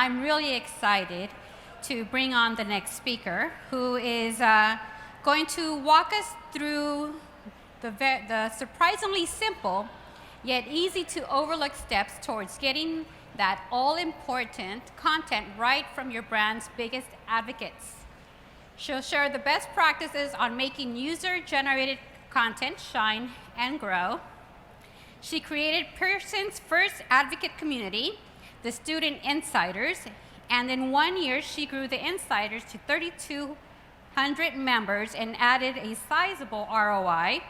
I'm really excited to bring on the next speaker, who is going to walk us through the surprisingly simple yet easy to overlook steps towards getting that all-important content right from your brand's biggest advocates. She'll share the best practices on making user-generated content shine and grow. She created Pearson's first advocate community, the Student Insiders, and in 1 year, she grew the Insiders to 3,200 members and added a sizable ROI.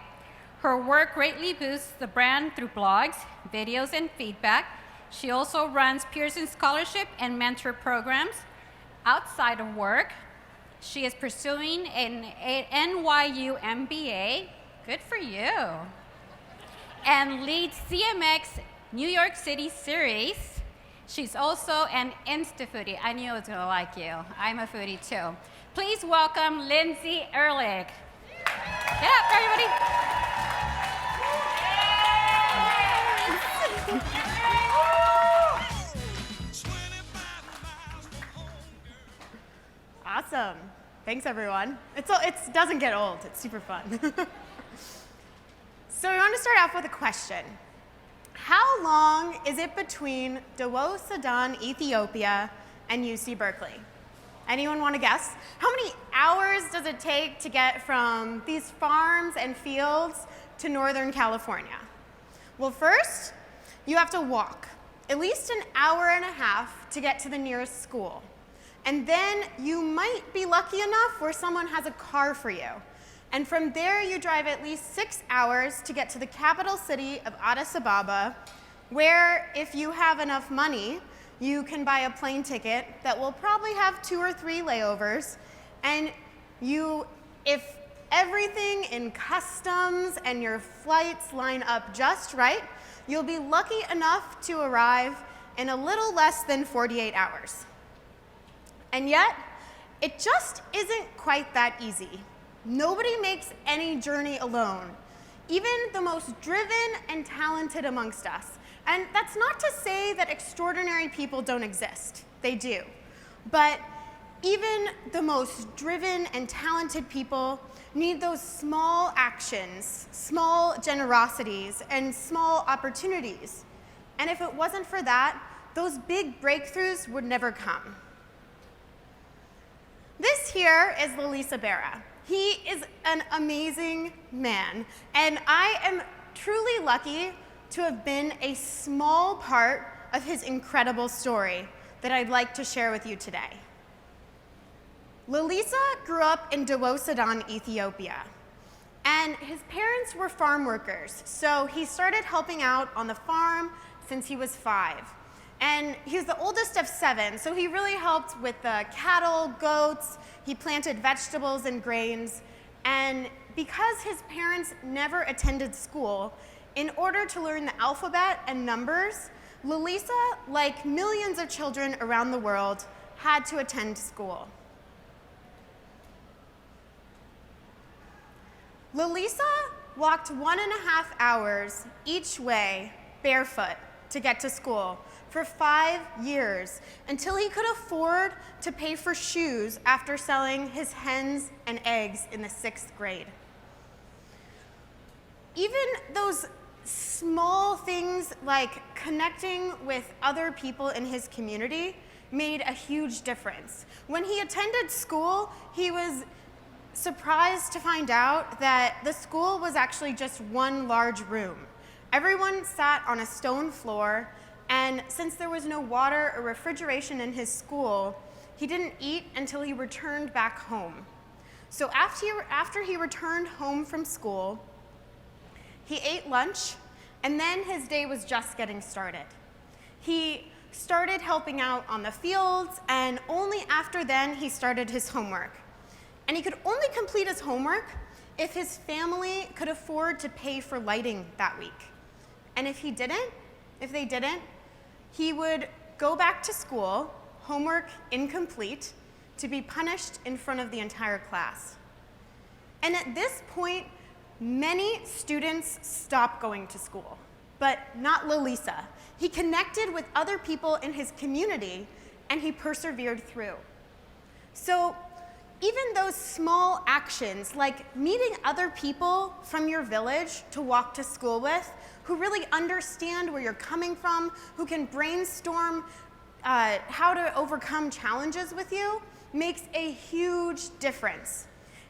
Her work greatly boosts the brand through blogs, videos, and feedback. She also runs Pearson scholarship and mentor programs. Outside of work, she is pursuing an NYU MBA, good for you, and leads CMX NYC Series. She's also an instafoodie. I knew I was gonna like you. I'm a foodie too. Please welcome Lindsey Erlick. Get up, everybody. Awesome. Thanks, everyone. It doesn't get old. It's super fun. So we want to start off with a question. How long is it between Davos, Sudan, Ethiopia, and UC Berkeley? Anyone want to guess? How many hours does it take to get from these farms and fields to Northern California? Well, first, you have to walk at least an hour and a half to get to the nearest school. And then you might be lucky enough where someone has a car for you. And from there, you drive at least 6 hours to get to the capital city of Addis Ababa, where if you have enough money, you can buy a plane ticket that will probably have 2 or 3 layovers. And if everything in customs and your flights line up just right, you'll be lucky enough to arrive in a little less than 48 hours. And yet, it just isn't quite that easy. Nobody makes any journey alone, even the most driven and talented amongst us. And that's not to say that extraordinary people don't exist. They do. But even the most driven and talented people need those small actions, small generosities, and small opportunities. And if it wasn't for that, those big breakthroughs would never come. This here is Lalisa Berra. He is an amazing man, and I am truly lucky to have been a small part of his incredible story that I'd like to share with you today. Lalisa grew up in Davos, Sudan, Ethiopia, and his parents were farm workers, so he started helping out on the farm since he was 5. And he was the oldest of 7, so he really helped with the cattle, goats, he planted vegetables and grains. And because his parents never attended school, in order to learn the alphabet and numbers, Lalisa, like millions of children around the world, had to attend school. Lalisa walked 1.5 hours each way, barefoot, to get to school for 5 years, until he could afford to pay for shoes after selling his hens and eggs in the 6th grade. Even those small things like connecting with other people in his community made a huge difference. When he attended school, he was surprised to find out that the school was actually just one large room. Everyone sat on a stone floor, and since there was no water or refrigeration in his school, he didn't eat until he returned back home. So after he returned home from school, he ate lunch, and then his day was just getting started. He started helping out on the fields, and only after then he started his homework. And he could only complete his homework if his family could afford to pay for lighting that week. And if they didn't, he would go back to school, homework incomplete, to be punished in front of the entire class. And at this point, many students stopped going to school, but not Lalisa. He connected with other people in his community, and he persevered through. So even those small actions, like meeting other people from your village to walk to school with, who really understand where you're coming from, who can brainstorm how to overcome challenges with you, makes a huge difference.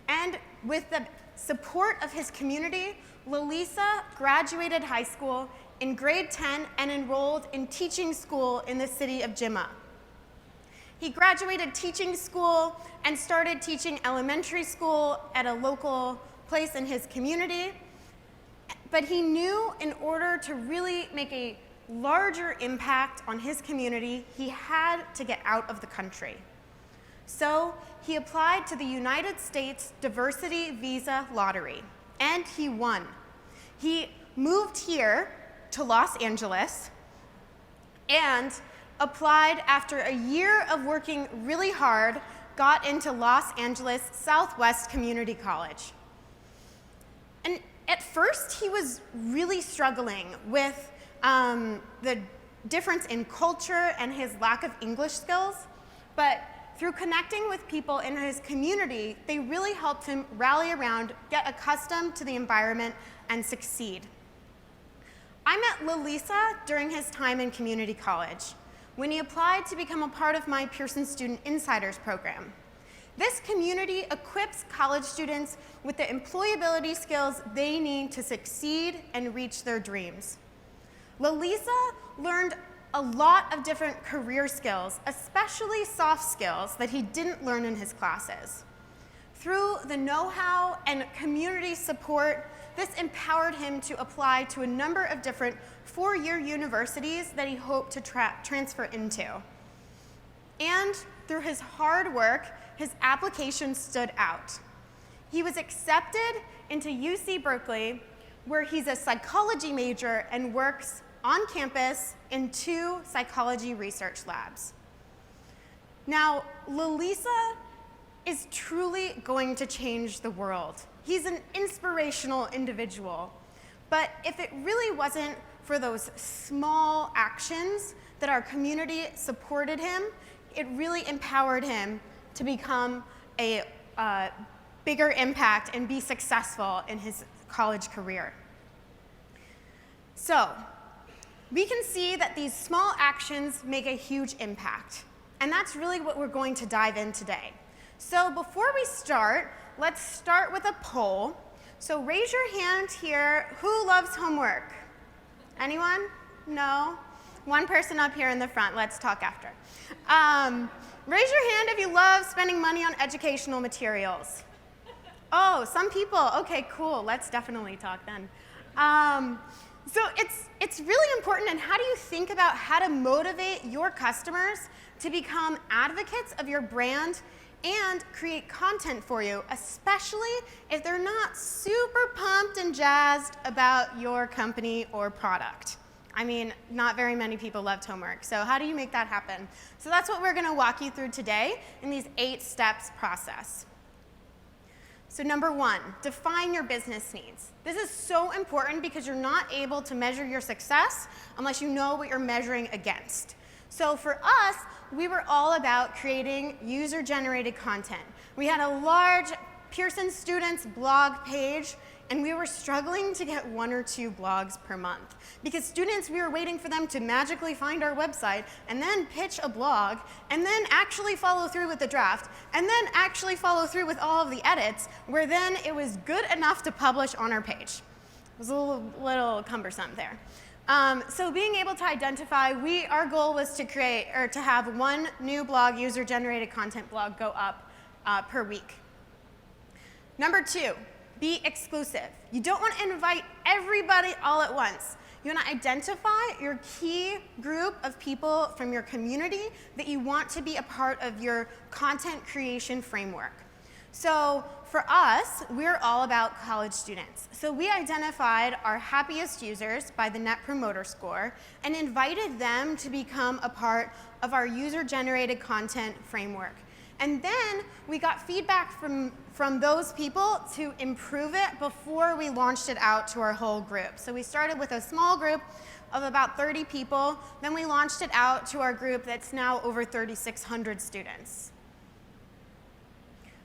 And with the support of his community, Lalisa graduated high school in grade 10 and enrolled in teaching school in the city of Jimma. He graduated teaching school and started teaching elementary school at a local place in his community. But he knew in order to really make a larger impact on his community, he had to get out of the country. So he applied to the United States Diversity Visa Lottery, and he won. He moved here to Los Angeles and applied after a year of working really hard, got into Los Angeles Southwest Community College. And at first, he was really struggling with the difference in culture and his lack of English skills, but through connecting with people in his community, they really helped him rally around, get accustomed to the environment, and succeed. I met Lalisa during his time in community college, when he applied to become a part of my Pearson Student Insiders program. This community equips college students with the employability skills they need to succeed and reach their dreams. Lalisa learned a lot of different career skills, especially soft skills that he didn't learn in his classes. Through the know-how and community support, this empowered him to apply to a number of different four-year universities that he hoped to transfer into. And through his hard work, his application stood out. He was accepted into UC Berkeley, where he's a psychology major and works on campus in 2 psychology research labs. Now, Lalisa is truly going to change the world. He's an inspirational individual. But if it really wasn't for those small actions that our community supported him, it really empowered him to become a bigger impact and be successful in his college career. So, we can see that these small actions make a huge impact. And that's really what we're going to dive in today. So before we start, let's start with a poll. So raise your hand here. Who loves homework? Anyone? No? One person up here in the front. Let's talk after. Raise your hand if you love spending money on educational materials. Oh, some people. Okay, cool. Let's definitely talk then. So it's really important, and how do you think about how to motivate your customers to become advocates of your brand and create content for you, especially if they're not super pumped and jazzed about your company or product? I mean, not very many people loved homework, so how do you make that happen? So that's what we're gonna walk you through today in these 8 steps process. So number 1, define your business needs. This is so important because you're not able to measure your success unless you know what you're measuring against. So for us, we were all about creating user-generated content. We had a large Pearson students blog page, and we were struggling to get 1 or 2 blogs per month. Because students, we were waiting for them to magically find our website and then pitch a blog, and then actually follow through with the draft, and then actually follow through with all of the edits, where then it was good enough to publish on our page. It was a little cumbersome there. So being able to identify, our goal was to create, or to have 1 new blog, user-generated content blog go up per week. Number 2, be exclusive. You don't want to invite everybody all at once. You want to identify your key group of people from your community that you want to be a part of your content creation framework. So for us, we're all about college students. So we identified our happiest users by the Net Promoter Score and invited them to become a part of our user-generated content framework. And then we got feedback from those people to improve it before we launched it out to our whole group. So we started with a small group of about 30 people, then we launched it out to our group that's now over 3,600 students.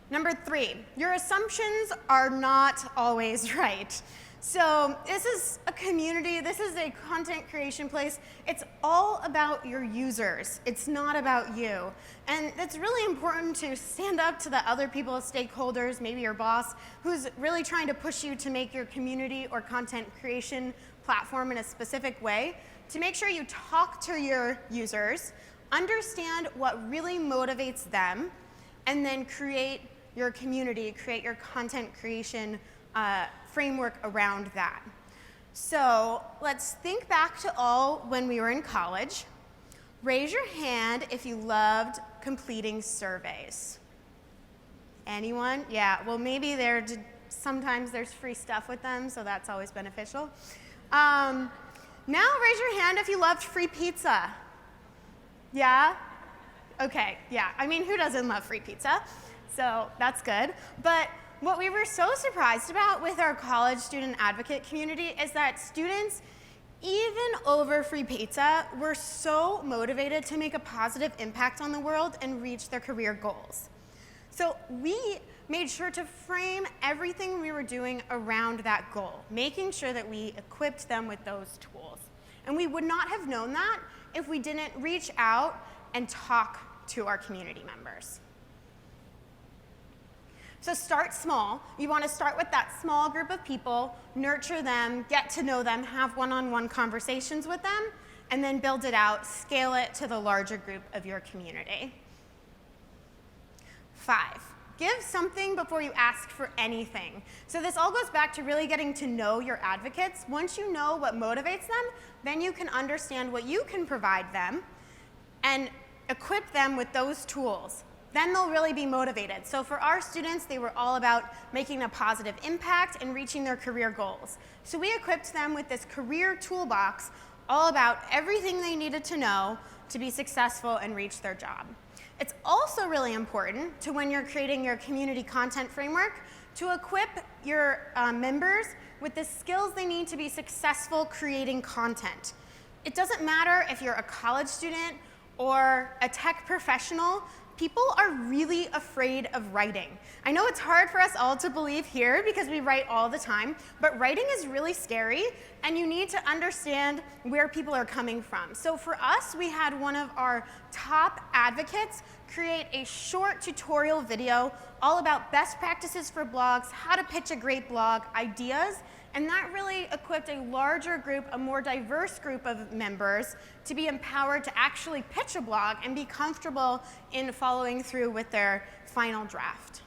Number 3, your assumptions are not always right. So this is a community, this is a content creation place. It's all about your users. It's not about you. And it's really important to stand up to the other people, stakeholders, maybe your boss, who's really trying to push you to make your community or content creation platform in a specific way, to make sure you talk to your users, understand what really motivates them, and then create your community, create your content creation framework around that. So let's think back to all when we were in college. Raise your hand if you loved completing surveys. Anyone? Yeah, well maybe sometimes there's free stuff with them, so that's always beneficial. Now raise your hand if you loved free pizza. Yeah? Okay, yeah, I mean, who doesn't love free pizza? So that's good. But what we were so surprised about with our college student advocate community is that students, even over free pizza, were so motivated to make a positive impact on the world and reach their career goals. So we made sure to frame everything we were doing around that goal, making sure that we equipped them with those tools. And we would not have known that if we didn't reach out and talk to our community members. So start small. You want to start with that small group of people, nurture them, get to know them, have one-on-one conversations with them, and then build it out, scale it to the larger group of your community. 5, give something before you ask for anything. So this all goes back to really getting to know your advocates. Once you know what motivates them, then you can understand what you can provide them and equip them with those tools. Then they'll really be motivated. So for our students, they were all about making a positive impact and reaching their career goals. So we equipped them with this career toolbox all about everything they needed to know to be successful and reach their job. It's also really important to, when you're creating your community content framework, to equip your members with the skills they need to be successful creating content. It doesn't matter if you're a college student or a tech professional. People are really afraid of writing. I know it's hard for us all to believe here because we write all the time, but writing is really scary and you need to understand where people are coming from. So for us, we had one of our top advocates create a short tutorial video all about best practices for blogs, how to pitch a great blog, ideas, and that really equipped a larger group, a more diverse group of members to be empowered to actually pitch a blog and be comfortable in following through with their final draft.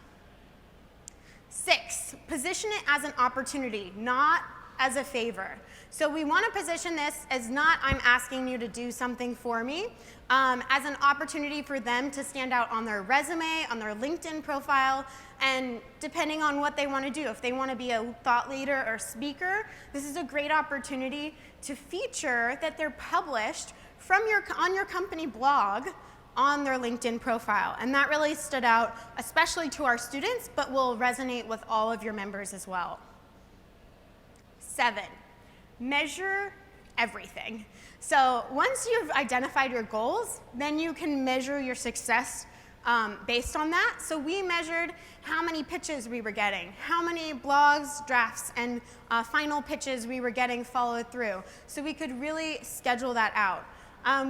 6, position it as an opportunity, not as a favor. So we want to position this as not I'm asking you to do something for me, as an opportunity for them to stand out on their resume, on their LinkedIn profile, and depending on what they want to do. If they want to be a thought leader or speaker, this is a great opportunity to feature that they're published on your company blog on their LinkedIn profile. And that really stood out, especially to our students, but will resonate with all of your members as well. 7, measure everything. So once you've identified your goals, then you can measure your success based on that. So we measured how many pitches we were getting, how many blogs, drafts, and final pitches we were getting followed through. So we could really schedule that out.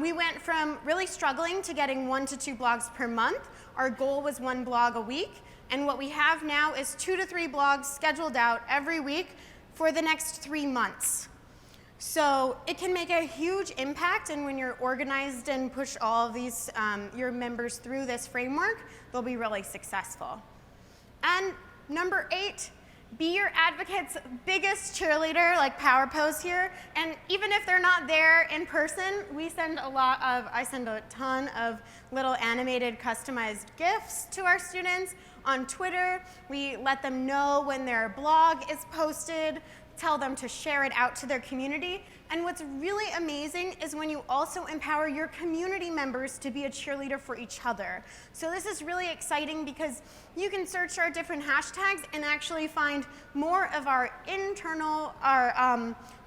We went from really struggling to getting 1 to 2 blogs per month. Our goal was 1 blog a week. And what we have now is 2 to 3 blogs scheduled out every week for the next 3 months. So it can make a huge impact, and when you're organized and push all of these, your members through this framework, they'll be really successful. And number 8, be your advocate's biggest cheerleader, like power pose here. And even if they're not there in person, I send a ton of little animated customized GIFs to our students. On Twitter, we let them know when their blog is posted, tell them to share it out to their community. And what's really amazing is when you also empower your community members to be a cheerleader for each other. So this is really exciting because you can search our different hashtags and actually find more of our internal,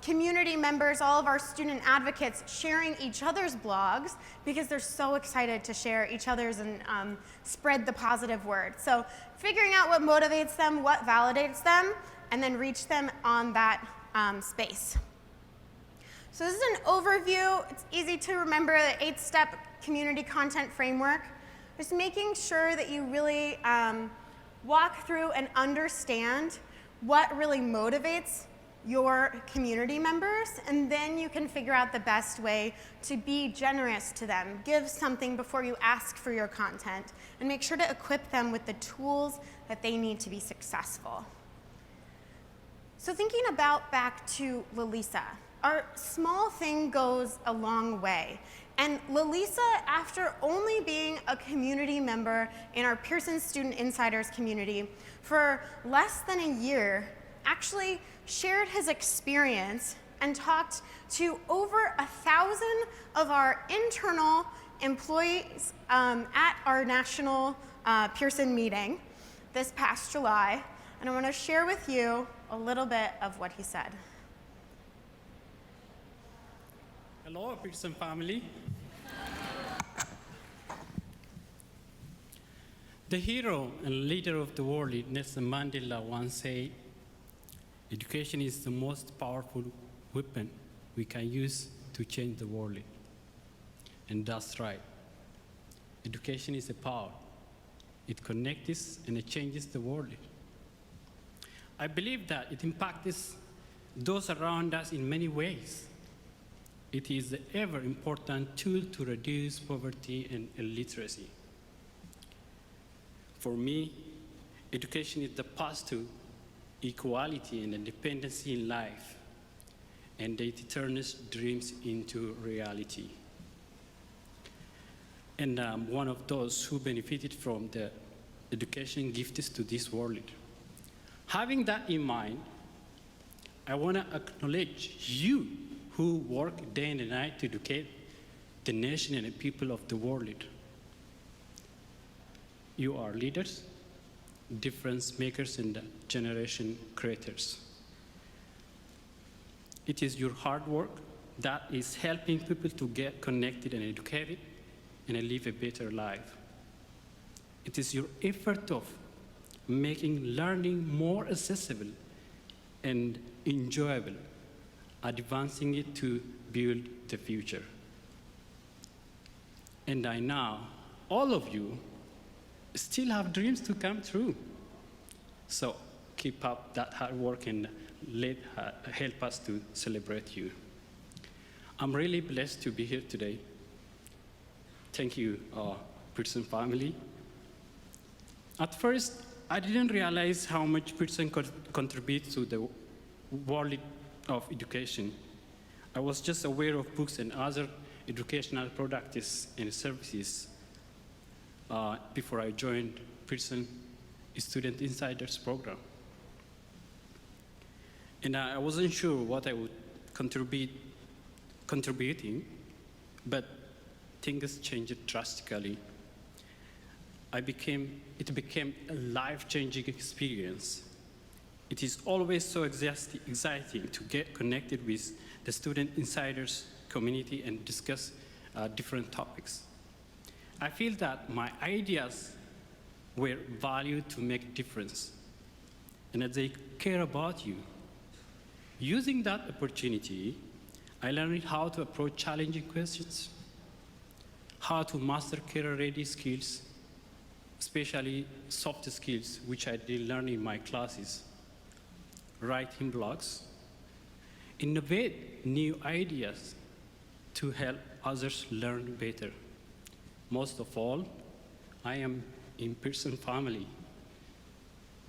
community members, all of our student advocates sharing each other's blogs because they're so excited to share each other's and spread the positive word. So figuring out what motivates them, what validates them, and then reach them on that space. So this is an overview. It's easy to remember the 8-step community content framework. Just making sure that you really walk through and understand what really motivates your community members, and then you can figure out the best way to be generous to them. Give something before you ask for your content, and make sure to equip them with the tools that they need to be successful. So thinking about back to Lalisa, our small thing goes a long way. And Lalisa, after only being a community member in our Pearson Student Insiders community for less than a year, actually shared his experience and talked to over 1,000 of our internal employees at our national Pearson meeting this past July. And I want to share with you a little bit of what he said. Hello, Pearson family. The hero and leader of the world, Nelson Mandela, once said, "Education is the most powerful weapon we can use to change the world." And that's right. Education is a power. It connects us and it changes the world. I believe that it impacts those around us in many ways. It is the ever important tool to reduce poverty and illiteracy. For me, education is the path to equality and independence in life, and it turns dreams into reality. And I'm one of those who benefited from the education gifted to this world. Having that in mind, I want to acknowledge you who work day and night to educate the nation and the people of the world. You are leaders, difference makers, and generation creators. It is your hard work that is helping people to get connected and educated and live a better life. It is your effort of making learning more accessible and enjoyable, advancing it to build the future. And I know all of you still have dreams to come true. So keep up that hard work and help us to celebrate you. I'm really blessed to be here today. Thank you, Pearson family. At first, I didn't realize how much Pearson contributes to the world of education. I was just aware of books and other educational products and services before I joined Pearson Student Insiders program. And I wasn't sure what I would contributing, but things changed drastically. It became a life-changing experience. It is always so exciting to get connected with the Student Insiders community and discuss different topics. I feel that my ideas were valued to make a difference, and that they care about you. Using that opportunity, I learned how to approach challenging questions, how to master career-ready skills, especially soft skills, which I did learn in my classes, writing blogs, innovate new ideas to help others learn better. Most of all, I am in Pearson family.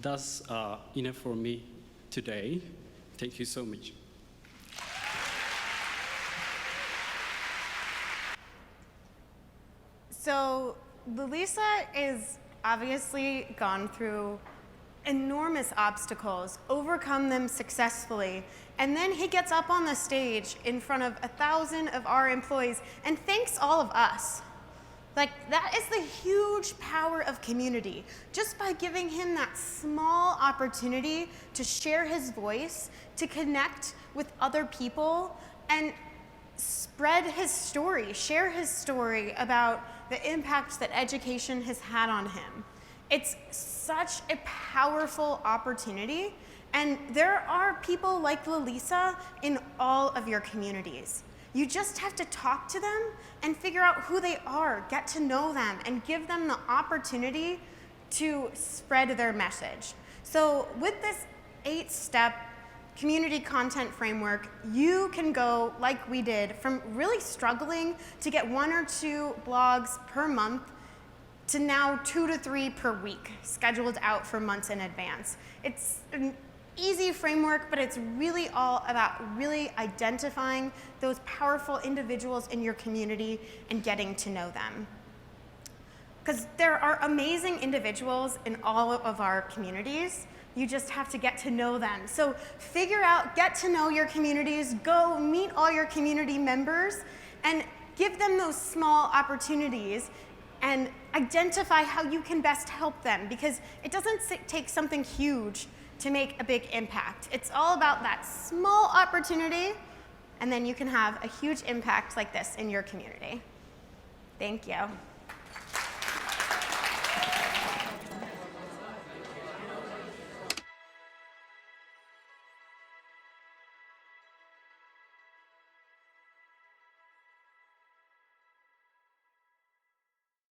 That's enough for me today. Thank you so much. So Lalisa is obviously gone through enormous obstacles, overcome them successfully, and then he gets up on the stage in front of 1,000 of our employees and thanks all of us. Like, that is the huge power of community. Just by giving him that small opportunity to share his voice, to connect with other people, and spread his story, share his story about the impact that education has had on him. It's such a powerful opportunity, and there are people like Lalisa in all of your communities. You just have to talk to them and figure out who they are, get to know them, and give them the opportunity to spread their message. So with this 8-step community content framework, you can go, like we did, from really struggling to get 1 or 2 blogs per month to now 2 to 3 per week, scheduled out for months in advance. It's an easy framework, but it's really all about really identifying those powerful individuals in your community and getting to know them. Because there are amazing individuals in all of our communities. You just have to get to know them. So figure out, get to know your communities, go meet all your community members, and give them those small opportunities and identify how you can best help them, because it doesn't take something huge to make a big impact. It's all about that small opportunity, and then you can have a huge impact like this in your community. Thank you.